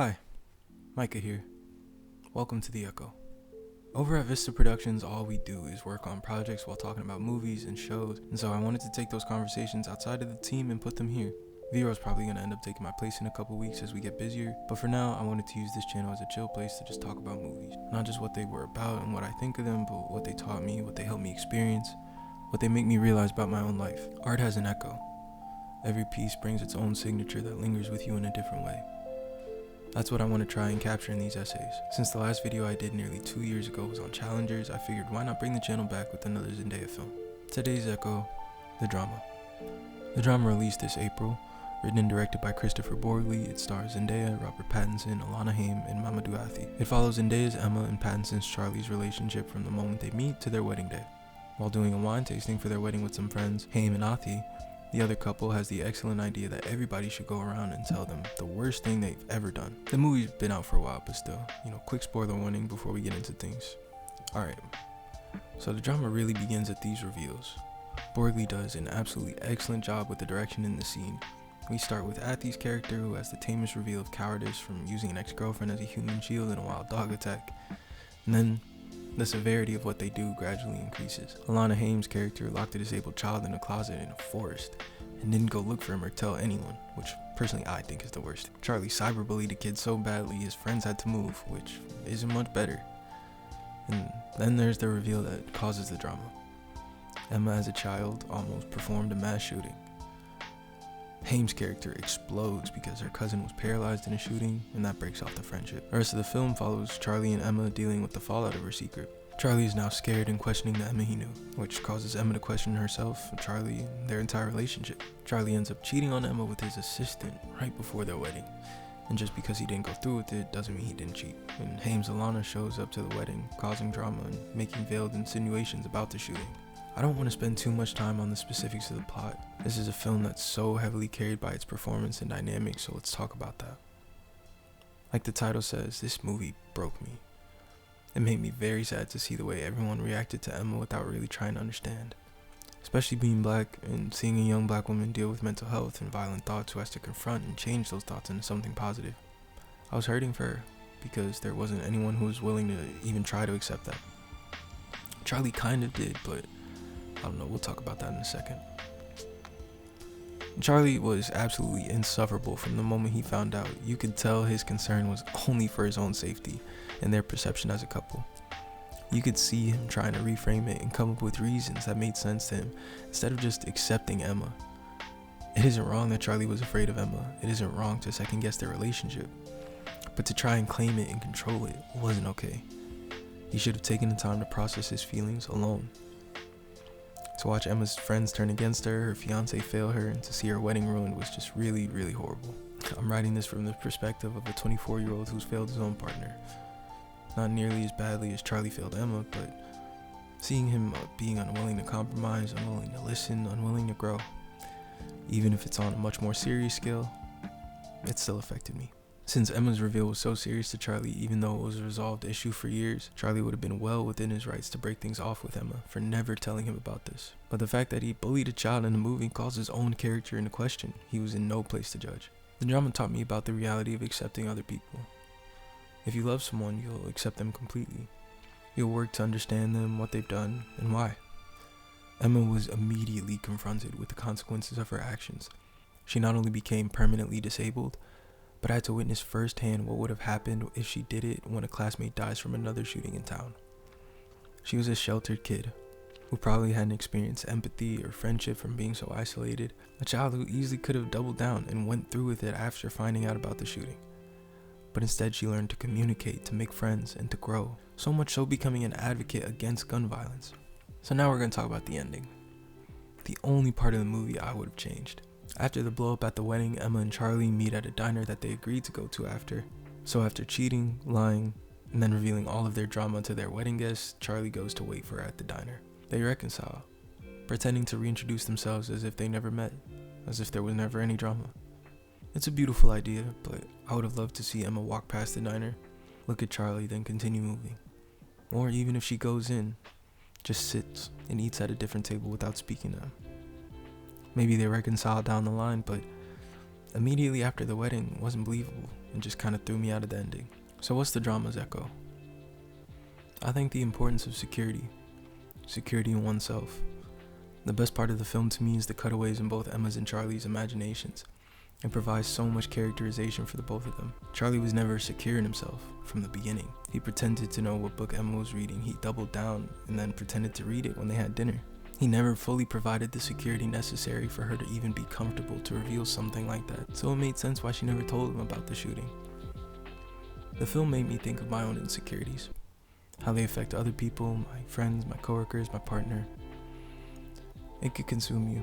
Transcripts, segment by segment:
Hi, Micah here. Welcome to The Echo. Over at Vista Productions, all we do is work on projects while talking about movies and shows, and so I wanted to take those conversations outside of the team and put them here. Vero's probably going to end up taking my place in a couple weeks as we get busier, but for now, I wanted to use this channel as a chill place to just talk about movies. Not just what they were about and what I think of them, but what they taught me, what they helped me experience, what they make me realize about my own life. Art has an echo. Every piece brings its own signature that lingers with you in a different way. That's what I want to try and capture in these essays. Since the last video I did nearly 2 years ago was on Challengers, I figured why not bring the channel back with another Zendaya film. Today's Echo, The Drama. The Drama released this April, written and directed by Christopher Borgli. It stars Zendaya, Robert Pattinson, Alana Haim, and Mamadou Athie. It follows Zendaya's Emma and Pattinson's Charlie's relationship from the moment they meet to their wedding day. While doing a wine tasting for their wedding with some friends, Haim and Athie, the other couple has the excellent idea that everybody should go around and tell them the worst thing they've ever done. The movie's been out for a while, but still, quick spoiler warning before we get into things. Alright, so the drama really begins at these reveals. Borgli does an absolutely excellent job with the direction in the scene. We start with Athie's character, who has the tamest reveal of cowardice from using an ex-girlfriend as a human shield in a wild dog attack. And then, the severity of what they do gradually increases. Alana Haim's character locked a disabled child in a closet in a forest and didn't go look for him or tell anyone, which personally I think is the worst. Charlie cyberbullied the kid so badly his friends had to move, which isn't much better. And then there's the reveal that causes the drama. Emma as a child almost performed a mass shooting. Haim's character explodes because her cousin was paralyzed in a shooting, and that breaks off the friendship. The rest of the film follows Charlie and Emma dealing with the fallout of her secret. Charlie is now scared and questioning the Emma he knew, which causes Emma to question herself, Charlie, and their entire relationship. Charlie ends up cheating on Emma with his assistant right before their wedding, and just because he didn't go through with it doesn't mean he didn't cheat. And Haim's Alana shows up to the wedding, causing drama and making veiled insinuations about the shooting. I don't want to spend too much time on the specifics of the plot. This is a film that's so heavily carried by its performance and dynamics, so let's talk about that. Like the title says, this movie broke me. It made me very sad to see the way everyone reacted to Emma without really trying to understand. Especially being black and seeing a young black woman deal with mental health and violent thoughts who has to confront and change those thoughts into something positive. I was hurting for her because there wasn't anyone who was willing to even try to accept that. Charlie kind of did, but I don't know, we'll talk about that in a second. Charlie was absolutely insufferable from the moment he found out. You could tell his concern was only for his own safety and their perception as a couple. You could see him trying to reframe it and come up with reasons that made sense to him instead of just accepting Emma. It isn't wrong that Charlie was afraid of Emma. It isn't wrong to second guess their relationship. But to try and claim it and control it wasn't okay. He should have taken the time to process his feelings alone. To watch Emma's friends turn against her, her fiance fail her, and to see her wedding ruined was just really, really horrible. I'm writing this from the perspective of a 24-year-old who's failed his own partner. Not nearly as badly as Charlie failed Emma, but seeing him being unwilling to compromise, unwilling to listen, unwilling to grow, even if it's on a much more serious scale, it still affected me. Since Emma's reveal was so serious to Charlie, even though it was a resolved issue for years, Charlie would have been well within his rights to break things off with Emma for never telling him about this. But the fact that he bullied a child in the movie calls his own character into question. He was in no place to judge. The drama taught me about the reality of accepting other people. If you love someone, you'll accept them completely. You'll work to understand them, what they've done, and why. Emma was immediately confronted with the consequences of her actions. She not only became permanently disabled, but I had to witness firsthand what would have happened if she did it when a classmate dies from another shooting in town. She was a sheltered kid who probably hadn't experienced empathy or friendship from being so isolated, a child who easily could have doubled down and went through with it after finding out about the shooting. But instead she learned to communicate, to make friends, and to grow, so much so becoming an advocate against gun violence. So now we're going to talk about the ending. The only part of the movie I would have changed. After the blow up at the wedding, Emma and Charlie meet at a diner that they agreed to go to after. So after cheating, lying, and then revealing all of their drama to their wedding guests, Charlie goes to wait for her at the diner. They reconcile, pretending to reintroduce themselves as if they never met, as if there was never any drama. It's a beautiful idea, but I would have loved to see Emma walk past the diner, look at Charlie, then continue moving. Or even if she goes in, just sits and eats at a different table without speaking to them. Maybe they reconciled down the line, but immediately after the wedding wasn't believable. and just kind of threw me out of the ending. So what's the drama's echo? I think the importance of security in oneself. The best part of the film to me is the cutaways in both Emma's and Charlie's imaginations. It provides so much characterization for the both of them. Charlie was never secure in himself from the beginning. He pretended to know what book Emma was reading. He doubled down and then pretended to read it when they had dinner. He never fully provided the security necessary for her to even be comfortable to reveal something like that. So it made sense why she never told him about the shooting. The film made me think of my own insecurities, how they affect other people, my friends, my coworkers, my partner. It could consume you.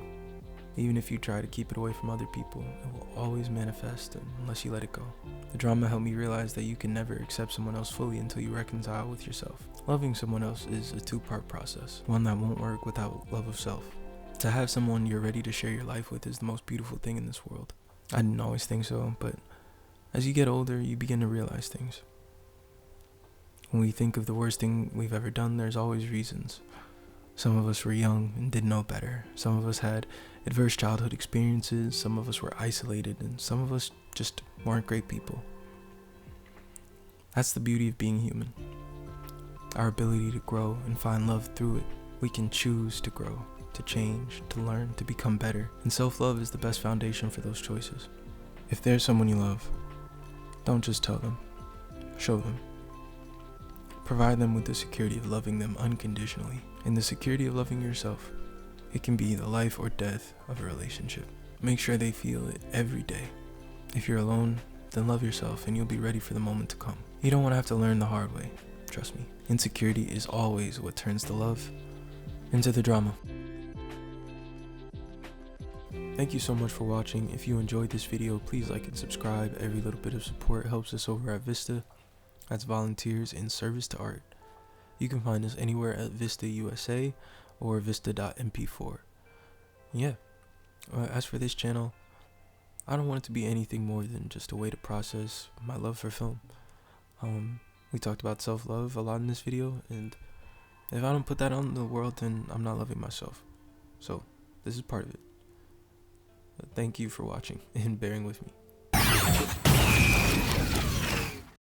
Even if you try to keep it away from other people, it will always manifest unless you let it go. The drama helped me realize that you can never accept someone else fully until you reconcile with yourself. Loving someone else is a two-part process, one that won't work without love of self. To have someone you're ready to share your life with is the most beautiful thing in this world. I didn't always think so, but as you get older, you begin to realize things. When we think of the worst thing we've ever done, there's always reasons. Some of us were young and didn't know better. Some of us had adverse childhood experiences. Some of us were isolated, and some of us just weren't great people. That's the beauty of being human. Our ability to grow and find love through it. We can choose to grow, to change, to learn, to become better. And self-love is the best foundation for those choices. If there's someone you love, don't just tell them. Show them. Provide them with the security of loving them unconditionally, and the security of loving yourself. It can be the life or death of a relationship. Make sure they feel it every day. If you're alone, then love yourself and you'll be ready for the moment to come. You don't want to have to learn the hard way, trust me. Insecurity is always what turns the love into the drama. Thank you so much for watching. If you enjoyed this video, please like and subscribe. Every little bit of support helps us over at Vista. That's volunteers in service to art. You can find us anywhere at Vista USA or vista.mp4. Yeah, as for this channel, I don't want it to be anything more than just a way to process my love for film. We talked about self-love a lot in this video, and if I don't put that out in the world, then I'm not loving myself. So this is part of it. Thank you for watching and bearing with me.